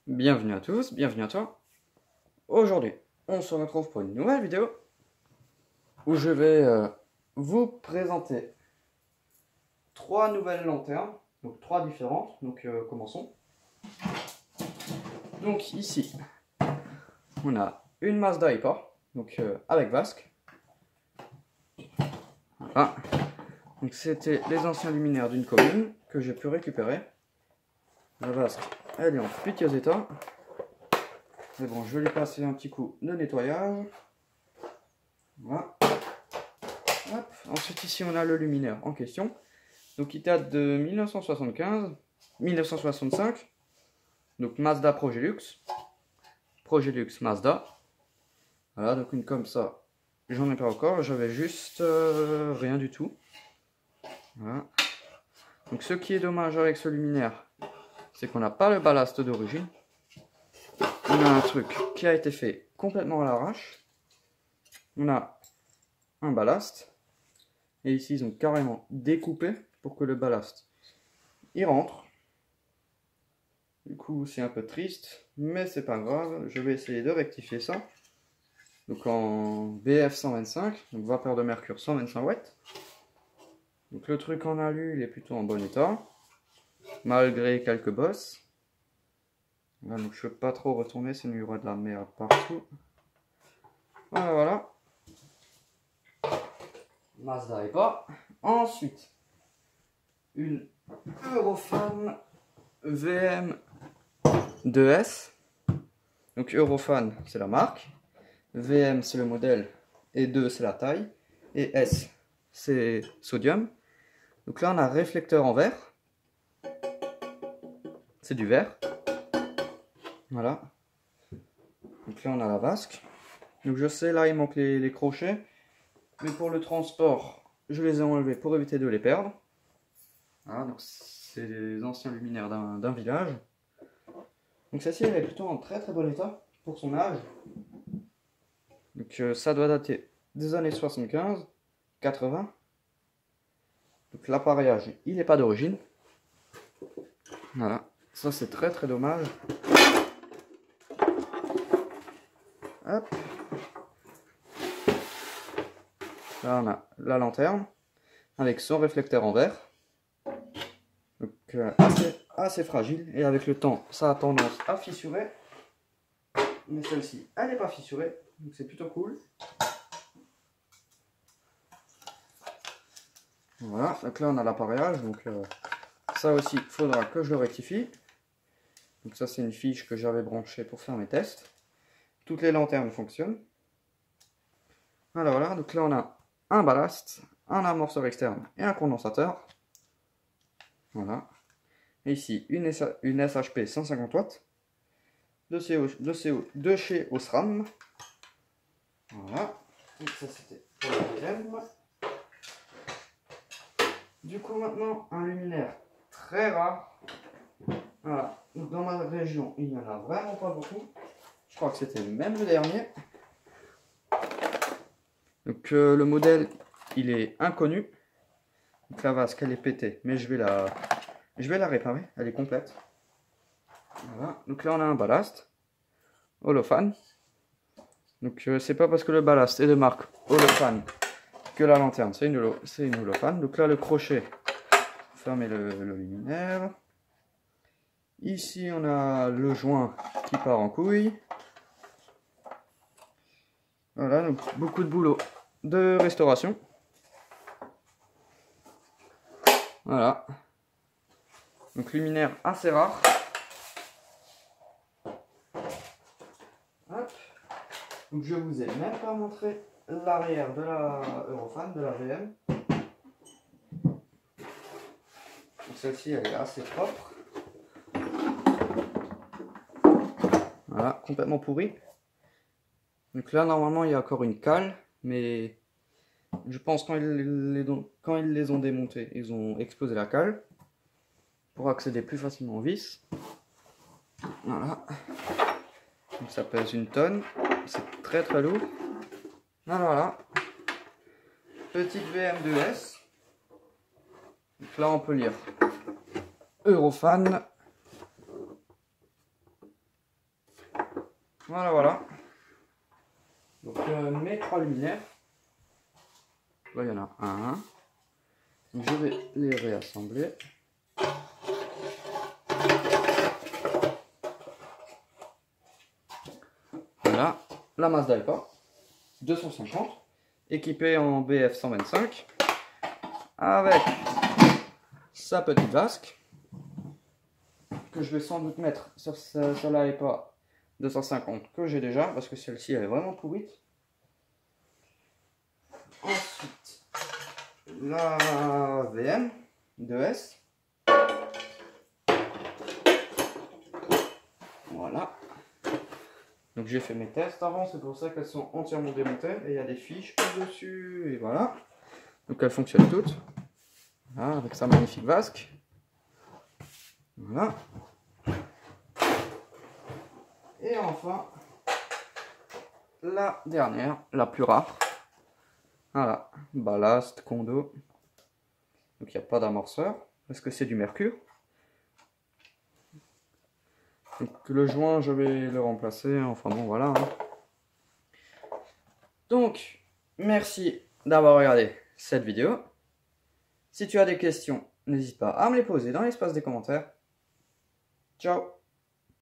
Bienvenue à tous, bienvenue à toi. Aujourd'hui, on se retrouve pour une nouvelle vidéo où je vais vous présenter trois nouvelles lanternes, donc trois différentes. Donc commençons. Donc ici, on a une Mazda e-Port, donc avec vasque. Voilà. Donc c'était les anciens luminaires d'une commune que j'ai pu récupérer. La vasque, elle est en piteux état. Mais bon, je vais lui passer un petit coup de nettoyage. Voilà. Hop. Ensuite ici on a le luminaire en question. Donc il date de 1965. Donc Mazda Progélux. Progélux Mazda. Voilà, donc une comme ça. J'en ai pas encore, j'avais juste rien du tout. Voilà. Donc ce qui est dommage avec ce luminaire, c'est qu'on n'a pas le ballast d'origine. On a un truc qui a été fait complètement à l'arrache. On a un ballast. Et ici ils ont carrément découpé pour que le ballast il rentre. Du coup c'est un peu triste, mais c'est pas grave, je vais essayer de rectifier ça. Donc en BF 125, donc vapeur de mercure 125 watts. Donc le truc en alu il est plutôt en bon état, malgré quelques bosses. Là, donc je peux pas trop retourner, sinon il y aura de la merde partout. Voilà, voilà. Mazda et pas. Ensuite, une Eurofan VM 2S. Donc Eurofan c'est la marque, VM c'est le modèle, et 2 c'est la taille, et S c'est sodium. Donc là on a un réflecteur en verre, c'est du verre. Voilà. Donc là on a la vasque. Donc je sais là il manque les crochets, mais pour le transport je les ai enlevés pour éviter de les perdre. Voilà, donc c'est les anciens luminaires d'un village. Donc celle-ci elle est plutôt en très très bon état pour son âge. Donc ça doit dater des années 75, 80. Donc l'appareillage il n'est pas d'origine. Voilà, ça c'est très très dommage. Hop. Là on a la lanterne avec son réflecteur en verre. Donc assez fragile, et avec le temps ça a tendance à fissurer. Mais celle-ci elle n'est pas fissurée, donc c'est plutôt cool. Voilà, donc là on a l'appareillage, donc ça aussi il faudra que je le rectifie. Donc ça c'est une fiche que j'avais branchée pour faire mes tests. Toutes les lanternes fonctionnent. Alors voilà, donc là on a un ballast, un amorceur externe et un condensateur. Voilà. Et ici une SHP 150 watts de chez Osram. Voilà. Donc ça c'était pour la VM. Du coup maintenant un luminaire très rare. Voilà. Donc dans ma région il n'y en a vraiment pas beaucoup. Je crois que c'était même le dernier. Donc le modèle il est inconnu. Donc la vasque elle est pétée, mais je vais la réparer, elle est complète. Voilà. Donc là on a un ballast Olofan. Donc c'est pas parce que le ballast est de marque Olofan que la lanterne c'est une Olofan. Donc là le crochet, fermez le luminaire. Ici on a le joint qui part en couille. Voilà, donc beaucoup de boulot de restauration. Voilà. Donc luminaire assez rare. Hop. Donc je vous ai même pas montré l'arrière de la Eurofan, de la VM. Donc celle-ci elle est assez propre. Voilà, complètement pourrie. Donc là normalement il y a encore une cale, mais je pense quand ils les ont démontés, ils ont explosé la cale pour accéder plus facilement aux vis. Voilà. Donc ça pèse une tonne, c'est très très lourd. Alors voilà. Petite VM2S. Donc là on peut lire Eurofan. Voilà, voilà. Donc mes 3 luminaires. Là, il y en a un. Donc, je vais les réassembler. Voilà, la Mazda Alpha 250, équipée en BF 125, avec sa petite vasque, que je vais sans doute mettre sur la Alpha 250 que j'ai déjà, parce que celle-ci elle est vraiment pourrite. Ensuite, la VM 2S. Voilà. Donc j'ai fait mes tests avant, c'est pour ça qu'elles sont entièrement démontées. Et il y a des fiches au-dessus, et voilà. Donc elles fonctionnent toutes. Voilà, avec sa magnifique vasque. Voilà. Et enfin, la dernière, la plus rare. Voilà, ballast, condo. Donc il n'y a pas d'amorceur, parce que c'est du mercure. Donc le joint, je vais le remplacer, enfin bon voilà. Donc, merci d'avoir regardé cette vidéo. Si tu as des questions, n'hésite pas à me les poser dans l'espace des commentaires. Ciao!